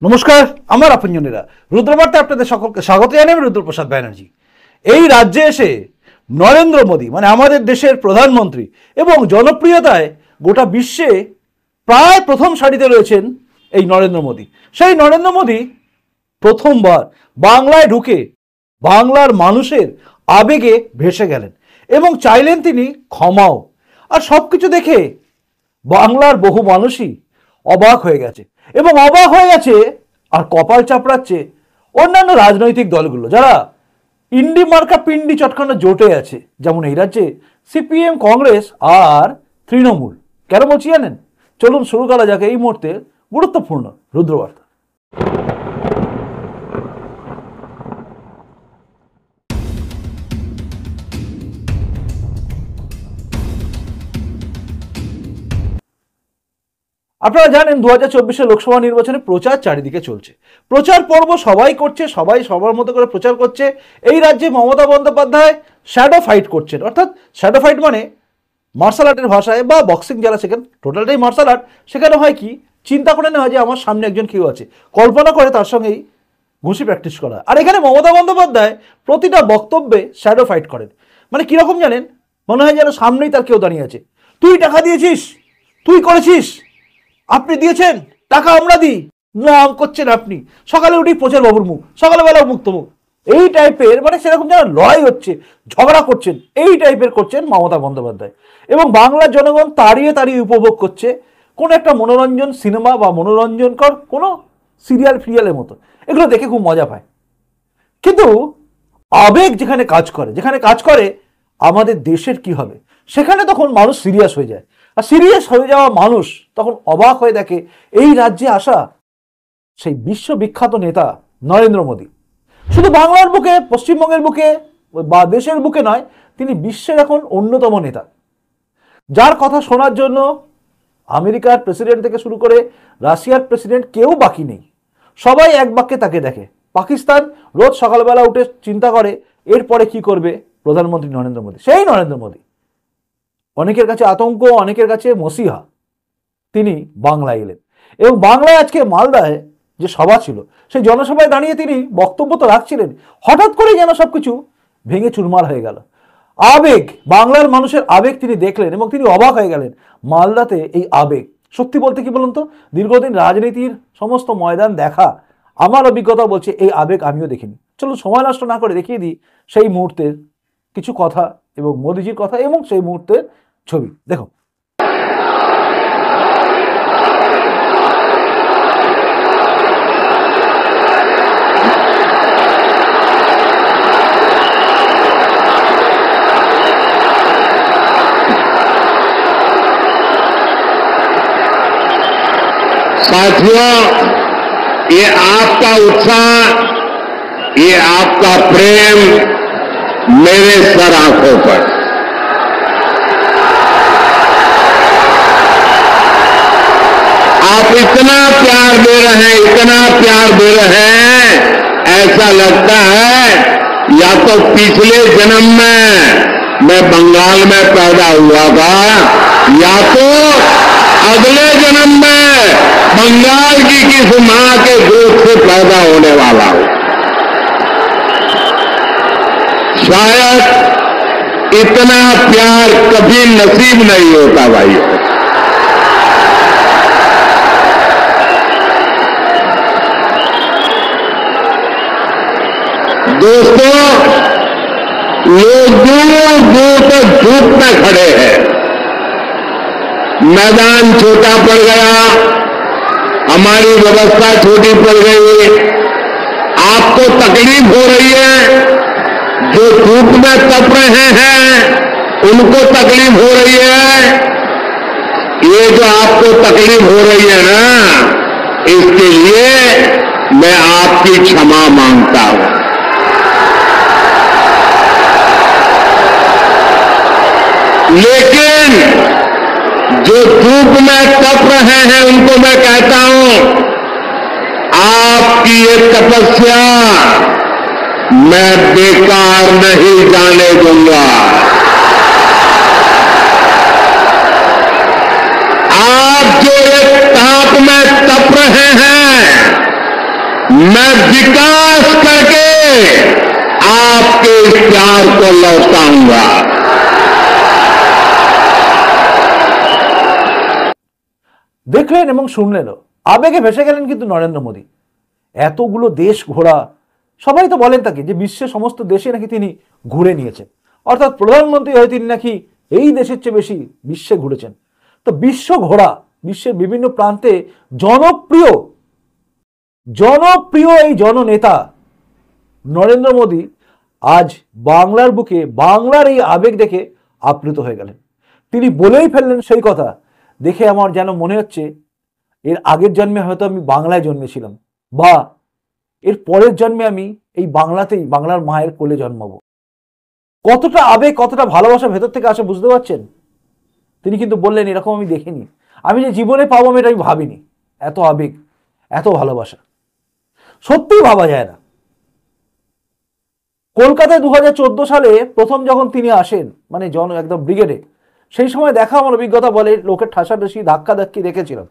নমস্কার, আমার আপনজনেরা রুদ্রবার্তা আপনাদের সকলকে স্বাগত জানাই। আমি রুদ্রপ্রসাদ ব্যানার্জি। এই রাজ্যে এসে নরেন্দ্র মোদী মানে আমাদের দেশের প্রধানমন্ত্রী এবং জনপ্রিয়তায় গোটা বিশ্বে প্রায় প্রথম সারিতে রয়েছেন এই নরেন্দ্র মোদী। সেই নরেন্দ্র মোদী প্রথমবার বাংলায় ঢুকে বাংলার মানুষের আবেগে ভেসে গেলেন এবং চাইলেন তিনি ক্ষমাও। আর সব কিছু দেখে বাংলার বহু মানুষই অবাক হয়ে গেছে এবং অবাক হয়ে গেছে আর কপাল চাপড়াচ্ছে অন্যান্য রাজনৈতিক দলগুলো, যারা ইন্ডি মার্কা পিন্ডি চটকানো জোটে আছে। যেমন এই রাজ্যে সিপিএম, কংগ্রেস আর তৃণমূল। কেন বলছি জানেন? চলুন শুরু করা যাক এই মুহূর্তে গুরুত্বপূর্ণ রুদ্রবার্তা। আপনারা জানেন 2024 লোকসভা নির্বাচনে প্রচার চারিদিকে চলছে। প্রচার পর্ব সবাই করছে, সবাই সবার মতো করে প্রচার করছে। এই রাজ্যে মমতা বন্দ্যোপাধ্যায় শ্যাডো ফাইট করছেন, অর্থাৎ শ্যাডো ফাইট মানে মার্শাল আর্টের ভাষায় বা বক্সিং যারা শেখেন, টোটালটাই মার্শাল আর্ট। সেখানে হয় কি, চিন্তা করে নেওয়া যে আমার সামনে একজন কেউ আছে, কল্পনা করে তার সঙ্গেই ঘুষি প্র্যাকটিস করা। আর এখানে মমতা বন্দ্যোপাধ্যায় প্রতিটা বক্তব্যে শ্যাডো ফাইট করেন। মানে কীরকম জানেন? মনে হয় যেন সামনেই তার কেউ দাঁড়িয়ে আছে। তুই টাকা দিয়েছিস, তুই করেছিস, আপনি দিয়েছেন টাকা, আমরা দিই, নাম করছেন আপনি। সকালে উঠি প্রচার বাবুর মুখ, সকালবেলা মুখ তমুক, এই টাইপের, মানে সেরকম যেন লড়াই হচ্ছে, ঝগড়া করছেন, এই টাইপের করছেন মমতা বন্দ্যোপাধ্যায়। এবং বাংলার জনগণ তাড়িয়ে তাড়িয়ে উপভোগ করছে কোনো একটা মনোরঞ্জন সিনেমা বা মনোরঞ্জনকর কোনো সিরিয়াল ফিরিয়ালের মতো। এগুলো দেখে খুব মজা পায়। কিন্তু আবেগ যেখানে কাজ করে আমাদের দেশের কি হবে, সেখানে তখন মানুষ সিরিয়াস হয়ে যায়। আর সিরিয়াস হয়ে যাওয়া মানুষ তখন অবাক হয়ে দেখে এই রাজ্যে আসা সেই বিশ্ববিখ্যাত নেতা নরেন্দ্র মোদী শুধু বাংলার বুকে, পশ্চিমবঙ্গের বুকে বা দেশের বুকে নয়, তিনি বিশ্বের এখন অন্যতম নেতা, যার কথা শোনার জন্য আমেরিকার প্রেসিডেন্ট থেকে শুরু করে রাশিয়ার প্রেসিডেন্ট কেউ বাকি নেই। সবাই এক বাক্যে তাকে দেখে। পাকিস্তান রোজ সকালবেলা উঠে চিন্তা করে এরপরে কি করবে প্রধানমন্ত্রী নরেন্দ্র মোদী। সেই নরেন্দ্র মোদী অনেকের কাছে আতঙ্ক, অনেকের কাছে মসিহা। তিনি বাংলায় এলেন এবং বাংলায় আজকে মালদায় যে সভা ছিল, সেই জনসভায় দাঁড়িয়ে তিনি বক্তব্য তো রাখছিলেন, হঠাৎ করেই যেন সবকিছু ভেঙে চুরমার হয়ে গেল। আবেগ, বাংলার মানুষের আবেগ তিনি দেখলেন এবং তিনি অবাক হয়ে গেলেন। মালদাতে এই আবেগ, সত্যি বলতে কি বলুন তো, দীর্ঘদিন রাজনীতির সমস্ত ময়দান দেখা আমার অভিজ্ঞতা বলছে এই আবেগ আমিও দেখিনি। চলুন সময় নষ্ট না করে দেখিয়ে দিই সেই মুহূর্তের কিছু কথা এবং মোদিজির কথা এবং সেই মুহূর্তের ছবি। দেখো। साथियों, ये आपका उत्साह, ये आपका प्रेम मेरे सर आंखों पर। आप इतना प्यार दे रहे हैं, इतना प्यार दे रहे हैं, ऐसा लगता है या तो पिछले जन्म में मैं बंगाल में पैदा हुआ था, या तो अगले जन्म में बंगाल की किस मां के दूध से पैदा होने वाला हूं। शायद इतना प्यार कभी नसीब नहीं होता भाइयों। दोस्तों, लोग दूर दूर तक धूप में खड़े हैं, मैदान छोटा पड़ गया, हमारी व्यवस्था छोटी पड़ गई, आपको तकलीफ हो रही है, जो धूप में तप रहे हैं उनको तकलीफ हो रही है। ये जो आपको तकलीफ हो रही है ना, इसके लिए मैं आपकी क्षमा मांगता हूं। लेकिन जो धूप में तप रहे हैं उनको मैं कहता हूं, आपकी ये तपस्या मैं बेकार नहीं जाने दूंगा। आप जो एक ताप में तप रहे हैं, मैं विकास करके आपके इस प्यार को लौटाऊंगा। দেখলেন এবং শুনলেনও, আবেগে ভেসে গেলেন কিন্তু নরেন্দ্র মোদী। এতগুলো দেশ ঘোরা, সবাই তো বলেন তাকে যে বিশ্বের সমস্ত দেশে নাকি তিনি ঘুরে নিয়েছেন, অর্থাৎ প্রধানমন্ত্রী হয়ে তিনি নাকি এই দেশের চেয়ে বেশি বিশ্বে ঘুরেছেন। তো বিশ্ব ঘোরা, বিশ্বের বিভিন্ন প্রান্তে জনপ্রিয় জনপ্রিয় এই জননেতা নরেন্দ্র মোদী আজ বাংলার বুকে বাংলার এই আবেগ দেখে আপ্লুত হয়ে গেলেন। তিনি বলেই ফেললেন সেই কথা, দেখে আমার যেন মনে হচ্ছে এর আগের জন্মে হয়তো আমি বাংলায় জন্মেছিলাম, বা এর পরের জন্মে আমি এই বাংলাতেই বাংলার মায়ের কোলে জন্মাবো। কতটা আবেগ, কতটা ভালোবাসা ভেতর থেকে আসে বুঝতে পারছেন? তিনি কিন্তু বললেন এরকম আমি দেখিনি, আমি যে জীবনে পাবো আমি এটা আমি ভাবিনি। এত আবেগ, এত ভালোবাসা সত্যিই ভাবা যায় না। কলকাতায় 2014 সালে প্রথম যখন তিনি আসেন, মানে একদম ব্রিগেডে, সেই সময় দেখা আমার অভিজ্ঞতা বলে লোকের ঠাসাঠাসি ধাক্কাধাক্কি দেখেছিলাম।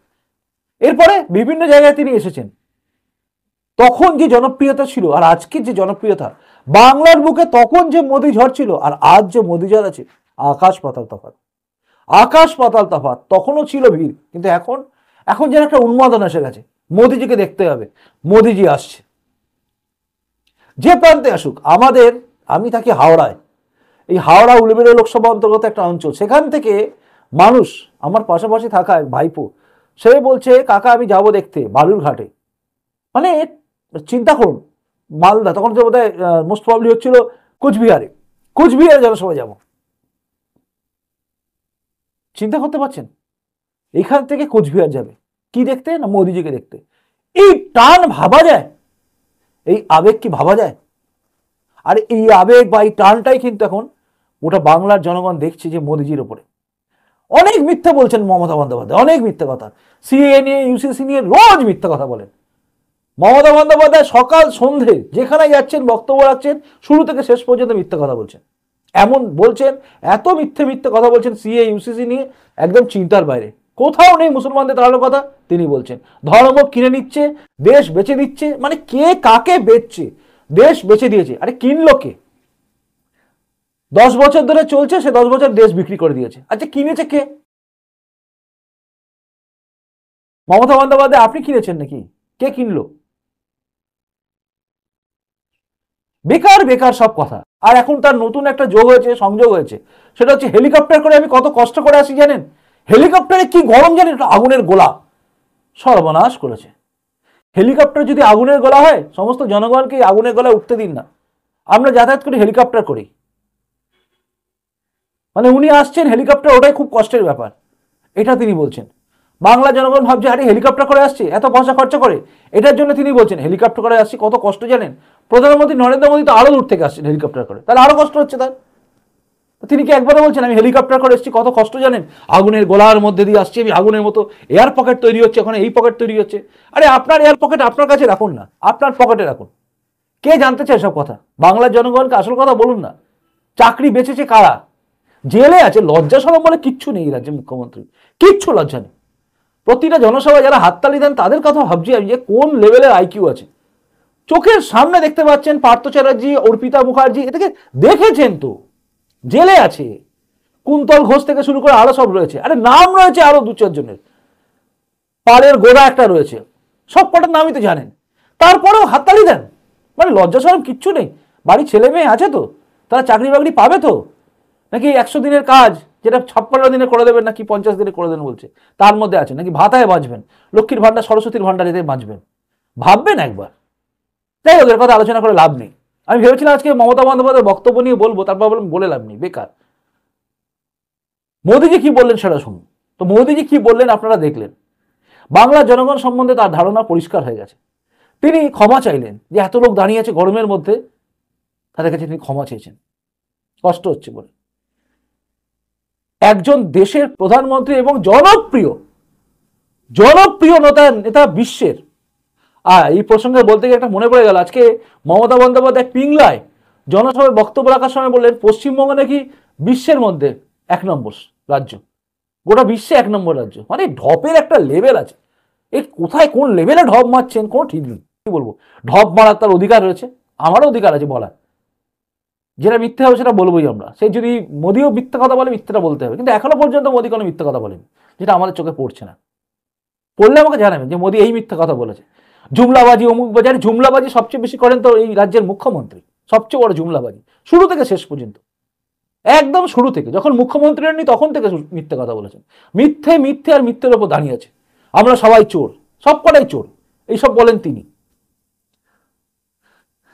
এরপরে বিভিন্ন জায়গায় তিনি এসেছেন। তখন যে জনপ্রিয়তা ছিল আর আজকের যে জনপ্রিয়তা, বাংলার বুকে তখন যে মোদি ঝড় ছিল আর আজ যে মোদি ঝড় আছে, আকাশ পাতাল তফাৎ, আকাশ পাতাল তফাৎ। তখনও ছিল ভিড়, কিন্তু এখন যেন একটা উন্মাদনা এসে গেছে। মোদিজিকে দেখতে হবে, মোদিজি আসছে। যে প্রান্তে আসুক, আমি থাকি হাওড়ায়, এই হাওড়া উলুবেড়িয়া লোকসভা অন্তর্গত একটা অঞ্চল, সেখান থেকে মানুষ, আমার পাশাপাশি থাকা এক ভাইপো, সে বলছে কাকা আমি যাব দেখতে বালুরঘাটে। মানে চিন্তা করুন, মালদা, তখন যে বোধহয় মোস্ট প্রবলি হচ্ছিল কুচবিহারে জনসভায় যাব। চিন্তা করতে পারছেন, এখান থেকে কোচবিহার যাবে কি দেখতে? না মোদিজিকে দেখতে। এই টান ভাবা যায়? এই আবেগ কি ভাবা যায়? আর এই আবেগ বা এই টানটাই কিন্তু এখন ওটা বাংলার জনগণ দেখছে যে মোদিজির ওপরে। অনেক মিথ্যা বলছেন মমতা বন্দ্যোপাধ্যায়, অনেক মিথ্যা কথা, সিএ নিয়ে, ইউসিসি নিয়ে রোজ মিথ্যা কথা বলেন মমতা বন্দ্যোপাধ্যায়। সকাল সন্ধে যেখানে যাচ্ছেন বক্তব্য রাখছেন, শুরু থেকে শেষ পর্যন্ত মিথ্যা কথা বলছেন। এমন বলছেন, এত মিথ্যে কথা বলছেন সিএ ইউসিসি নিয়ে, একদম চিন্তার বাইরে। কোথাও নেই মুসলমানদের তাড়ানোর কথা তিনি বলছেন। ধর্ম কিনে নিচ্ছে, দেশ বেচে দিচ্ছে, মানে কে কাকে বেচছে? দেশ বেচে দিয়েছে, আরে কিনলো কে? 10 বছর ধরে চলছে, সে 10 বছর দেশ বিক্রি করে দিয়েছে। আচ্ছা কিনেছে কে? মমতা বন্দ্যোপাধ্যায় আপনি কিনেছেন নাকি? কে কিনলো? বেকার বেকার সব কথা। আর এখন তার নতুন একটা সংযোগ হয়েছে, সেটা হচ্ছে হেলিকপ্টার করে আমি কত কষ্ট করে আসি জানেন? হেলিকপ্টারে কি গরম জানেন? এটা আগুনের গোলা, সর্বনাশ করেছে। হেলিকপ্টার যদি আগুনের গোলা হয়, সমস্ত জনগণকে আগুনের গোলায় উঠতে দিন না। আমরা যাতায়াত করি হেলিকপ্টার করি, মানে উনি আসছেন হেলিকপ্টার, ওটাই খুব কষ্টের ব্যাপার, এটা তিনি বলছেন। বাংলা জনগণ ভাবছে আরে হেলিকপ্টার করে আসছে, এত পয়সা খরচা করে, এটার জন্য তিনি বলছেন হেলিকপ্টার করে আসছি, কত কষ্ট জানেন? প্রধানমন্ত্রী নরেন্দ্র মোদী তো আরো দূর থেকে আসছেন হেলিকপ্টার করে, তাহলে আরো কষ্ট হচ্ছে তার। তিনি কি একবারও বলছেন আমি হেলিকপ্টার করে এসেছি, কত কষ্ট জানেন? আগুনের গোলার মধ্যে দিয়ে আসছি আমি, আগুনের মতো এয়ার পকেট তৈরি হচ্ছে, ওখানে এই পকেট তৈরি হচ্ছে। আরে আপনার এয়ার পকেট আপনার কাছে রাখুন না, আপনার পকেটে রাখুন। কে জানতে চায় সব কথা? বাংলার জনগণকে আসল কথা বলুন না। চাকরি বেঁচেছে কারা? জেলে আছে, লজ্জা শরম বলে কিচ্ছু নেই রাজ্যের মুখ্যমন্ত্রী, কিচ্ছু লজ্জা নেই। প্রতিটা জনসভায় যারা হাততালি দেন তাদের কথা ভাবছি আমি, যে কোন লেভেলের আইকিউ আছে। চোখের সামনে দেখতে পাচ্ছেন পার্থ চ্যাটার্জি, অর্পিতা মুখার্জি, এটাকে দেখেছেন তো, জেলে আছে। কুন্তল ঘোষ থেকে শুরু করে আরো সব রয়েছে, আরে নাম রয়েছে আরো 2-4 জনের, পাড়ের গোড়া একটা রয়েছে, সব কটার নামই তো জানেন, তারপরেও হাততালি দেন। মানে লজ্জা শরম কিচ্ছু নেই। বাড়ির ছেলে মেয়ে আছে তো, তারা চাকরি বাকরি পাবে তো? নাকি 100 দিনের কাজ যেটা 56 দিনে করে দেবেন, নাকি 50 দিনে করে দেন বলছে, তার মধ্যে আছে, নাকি ভাতায় বাঁচবেন, লক্ষ্মীর ভান্ডার সরস্বতীর ভান্ডার এতে বাঁচবেন? ভাববেন একবার। তাই ওদের কথা আলোচনা করে লাভ নেই। আমি ভেবেছিলাম আজকে মমতা বন্দ্যোপাধ্যায়ের বক্তব্য নিয়ে বলবো, তারপর বললাম বলে লাভ নেই, বেকার। মোদিজি কি বললেন সেটা শুনুন। তো মোদিজি কি বললেন আপনারা দেখলেন। বাংলা জনগণ সম্বন্ধে তার ধারণা পরিষ্কার হয়ে গেছে। তিনি ক্ষমা চাইলেন, যে এত লোক দাঁড়িয়ে আছে গরমের মধ্যে, তাদের কাছে তিনি ক্ষমা চেয়েছেন, কষ্ট হচ্ছে বলে। একজন দেশের প্রধানমন্ত্রী এবং জনপ্রিয় নেতা বিশ্বের। এই প্রসঙ্গে বলতে গিয়ে একটা মনে পড়ে গেল, আজকে মমতা বন্দ্যোপাধ্যায় পিংলায় জনসভায় বক্তব্য রাখার সময় বললেন পশ্চিমবঙ্গ নাকি বিশ্বের মধ্যে 1 নম্বর রাজ্য, গোটা বিশ্বে 1 নম্বর রাজ্য। মানে ঢপের একটা লেভেল আছে, এই কোথায় কোন লেভেলে ঢপ মারছেন কোনো ঠিক নেই। কি বলবো, ঢপ মারার তার অধিকার রয়েছে, আমারও অধিকার আছে বলার। যেটা মিথ্যে হবে সেটা বলবোই আমরা। সে যদি মোদিও মিথ্যা কথা বলে, মিথ্যাটা বলতে হবে। কিন্তু এখনো পর্যন্ত মোদি কোনো মিথ্যা কথা বলেনি, যেটা আমাদের চোখে পড়ছে না। পড়লে আমাকে জানাবেন যে মোদি এই মিথ্যা কথা বলেছে। জুমলাবাজি, অমুক বাজারে জুমলাবাজি সবচেয়ে বেশি করেন তো এই রাজ্যের মুখ্যমন্ত্রী, সবচেয়ে বড় জুমলাবাজি শুরু থেকে শেষ পর্যন্ত, একদম শুরু থেকে। যখন মুখ্যমন্ত্রী নেই তখন থেকে মিথ্যে কথা বলেছেন। মিথ্যে মিথ্যে আর মিথ্যের ওপর দাঁড়িয়ে আছে। আমরা সবাই চোর, সব কটাই চোর, এইসব বলেন তিনি।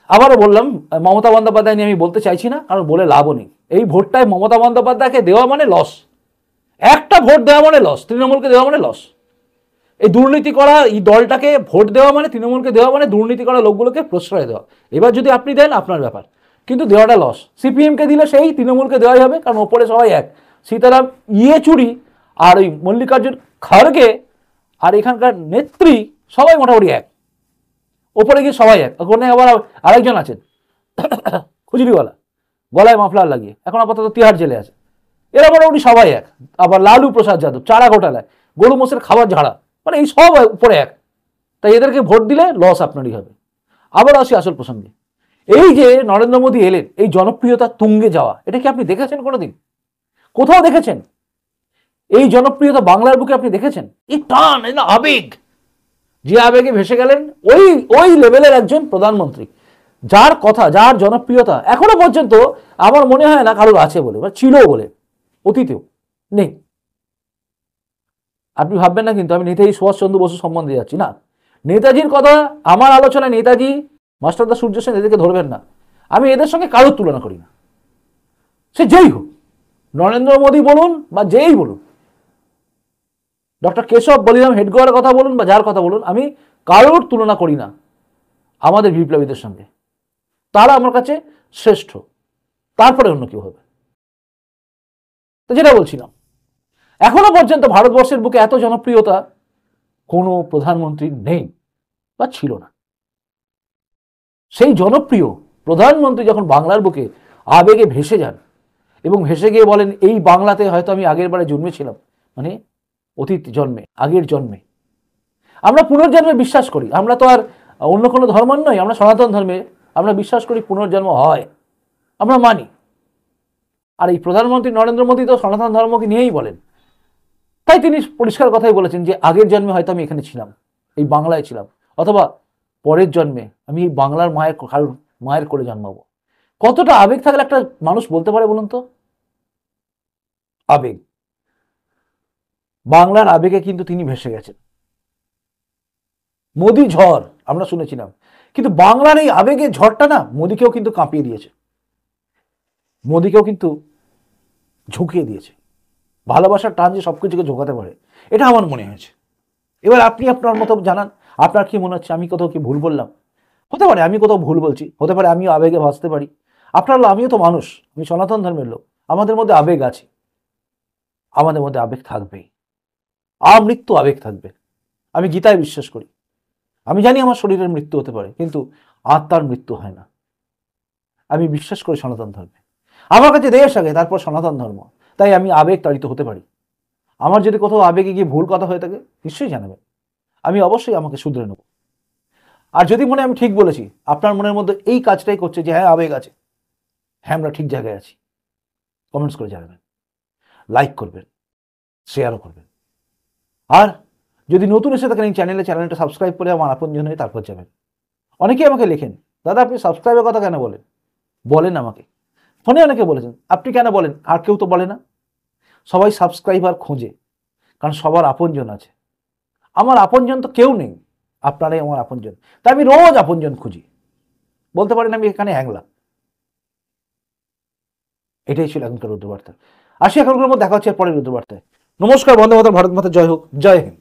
আবারও বললাম, মমতা বন্দ্যোপাধ্যায় নিয়ে আমি বলতে চাইছি না, কারণ বলে লাভও নেই। এই ভোটটায় মমতা বন্দ্যোপাধ্যায়কে দেওয়া মানে লস, একটা ভোট দেওয়া মানে লস, তৃণমূলকে দেওয়া মানে লস। এই দুর্নীতি করা এই দলটাকে ভোট দেওয়া মানে, তৃণমূলকে দেওয়া মানে দুর্নীতি করা লোকগুলোকে প্রশ্রয় দেওয়া। এবার যদি আপনি দেন আপনার ব্যাপার, কিন্তু দেওয়াটা লস। সিপিএমকে দিলে সেই তৃণমূলকে দেওয়াই হবে, কারণ ওপরে সবাই এক। সীতারাম ইয়েচুরি আর ওই মল্লিকার্জুন খাড়গে আর এখানকার নেত্রী সবাই মোটামুটি এক, ওপরে গিয়ে সবাই এক। ওখানে আবার আরেকজন আছেন খুচরিওয়ালা, গলায় মাফলার লাগিয়ে, এখন আপাতত তিহার জেলে আছে। এরা মোটামুটি সবাই এক। আবার লালু প্রসাদ যাদব চারা ঘোটালায়, গরু মোষের খাবার ঝাড়া, মানে এই সব উপরে এক। তাই এদেরকে ভোট দিলে লস আপনারই হবে। আবার আসি আসল প্রসঙ্গে। এই যে নরেন্দ্র মোদী এলেন, এই জনপ্রিয়তা তুঙ্গে যাওয়া, এটা কি আপনি দেখেছেন কোনোদিন? কোথাও দেখেছেন এই জনপ্রিয়তা বাংলার বুকে? আপনি দেখেছেন এই টান, এই না আবেগ, যে আবেগে ভেসে গেলেন ওই ওই লেভেলের একজন প্রধানমন্ত্রী, যার কথা, যার জনপ্রিয়তা এখনো পর্যন্ত আমার মনে হয় না কারোর আছে বলে, বা ছিল বলে, অতীতেও নেই। আপনি ভাববেন না কিন্তু আমি নেতাজি সুভাষচন্দ্র বসু সম্বন্ধে যাচ্ছি না। নেতাজির কথা আমার আলোচনায়, নেতাজি, মাস্টারদা সূর্য সেন, এদেরকে ধরবেন না। আমি এদের সঙ্গে কারোর তুলনা করি না, সে যেই হোক, নরেন্দ্র মোদী বলুন বা যেই বলুন, ডক্টর কেশব বলিরাম হেডগোয়ারের কথা বলুন বা যার কথা বলুন, আমি কারোর তুলনা করি না আমাদের বিপ্লবীদের সঙ্গে। তারা আমার কাছে শ্রেষ্ঠ, তারপরে অন্য কেউ হবে। তো যেটা বলছিলাম, এখনো পর্যন্ত ভারতবর্ষের বুকে এত জনপ্রিয়তা কোনো প্রধানমন্ত্রী নেই বা ছিল না। সেই জনপ্রিয় প্রধানমন্ত্রী যখন বাংলার বুকে আবেগে ভেসে যান এবং ভেসে গিয়ে বলেন এই বাংলাতে হয়তো আমি আগের বারে জন্মেছিলাম, মানে অতীত জন্মে, আগের জন্মে। আমরা পুনর্জন্মে বিশ্বাস করি, আমরা তো আর অন্য কোনো ধর্ম নই, আমরা সনাতন ধর্মে আমরা বিশ্বাস করি পুনর্জন্ম হয়, আমরা মানি। আর এই প্রধানমন্ত্রী নরেন্দ্র মোদী তো সনাতন ধর্মকে নিয়েই বলেন। তাই তিনি পরিষ্কার কথাই বলেছেন যে আগের জন্মে হয়তো আমি এখানে ছিলাম, এই বাংলায় ছিলাম, অথবা পরের জন্মে আমি এই বাংলার মায়ের করে জন্মাবো। কতটা আবেগ থাকলে একটা মানুষ বলতে পারে বলুন তো? আবেগ, বাংলার আবেগে কিন্তু তিনি ভেসে গেছেন। মোদি ঝড় আমরা শুনেছিলাম, কিন্তু বাংলার এই আবেগের ঝড়টা না মোদিকেও কিন্তু কাঁপিয়ে দিয়েছে, মোদিকেও কিন্তু ঝুঁকিয়ে দিয়েছে। ভালোবাসার টান যে সবকিছুকে ঝোঁকাতে পারে, এটা আমার মনে হয়েছে। এবার আপনি আপনার মতো জানান, আপনার কি মনে হচ্ছে? আমি কোথাও কি ভুল বললাম? হতে পারে আমি কোথাও ভুল বলছি, হতে পারে আমিও আবেগে ভাসতে পারি। আপনার, আমিও তো মানুষ, আমি সনাতন ধর্মের লোক, আমাদের মধ্যে আবেগ আছে, আমাদের মধ্যে আবেগ থাকবেই, আমৃত্যু আবেগ থাকবে। আমি গীতায় বিশ্বাস করি, আমি জানি আমার শরীরের মৃত্যু হতে পারে, কিন্তু আত্মার মৃত্যু হয় না। আমি বিশ্বাস করি সনাতন ধর্মে, আমার কাছে দেশ আগে, তারপর সনাতন ধর্ম। তাই আমি আবেগ তাড়িত হতে পারি। আমার যদি কোথাও আবেগে গিয়ে ভুল কথা হয়ে থাকে নিশ্চয়ই জানাবেন, আমি অবশ্যই আমাকে শুধরে নেব। আর যদি মনে আমি ঠিক বলেছি, আপনার মনের মধ্যে এই কাজটাই করছে যে হ্যাঁ আবেগ আছে, হ্যাঁ আমরা ঠিক জায়গায় আছি, কমেন্টস করে জানাবেন, লাইক করবেন, শেয়ারও করবেন। আর যদি নতুন এসে থাকেন এই চ্যানেলটা সাবস্ক্রাইব করে আমার আপনজন হয়ে তারপর যাবেন। অনেকেই আমাকে লেখেন, দাদা আপনি সাবস্ক্রাইবের কথা কেন বলেন? বলেন আমাকে, ফোনে অনেকে বলেছেন, আপনি কেন বলেন? আর কেউ তো বলে না। সবাই সাবস্ক্রাইবার খোঁজে, কারণ সবার আপনজন আছে। আমার আপনজন তো কেউ নেই, আপনারাই আমার আপনজন। তাই আমি রোজ আপনজন খুঁজি, বলতে পারেন আমি এখানে হ্যাংলা। এটাই ছিল এখনকার রুদ্রবার্তা। আসি এখনকার মধ্যে দেখা হচ্ছে পরের রুদ্রবার্তায়। নমস্কার, বন্দে মাতরম, ভারত মাতা জয় হোক, জয় হিন্দ।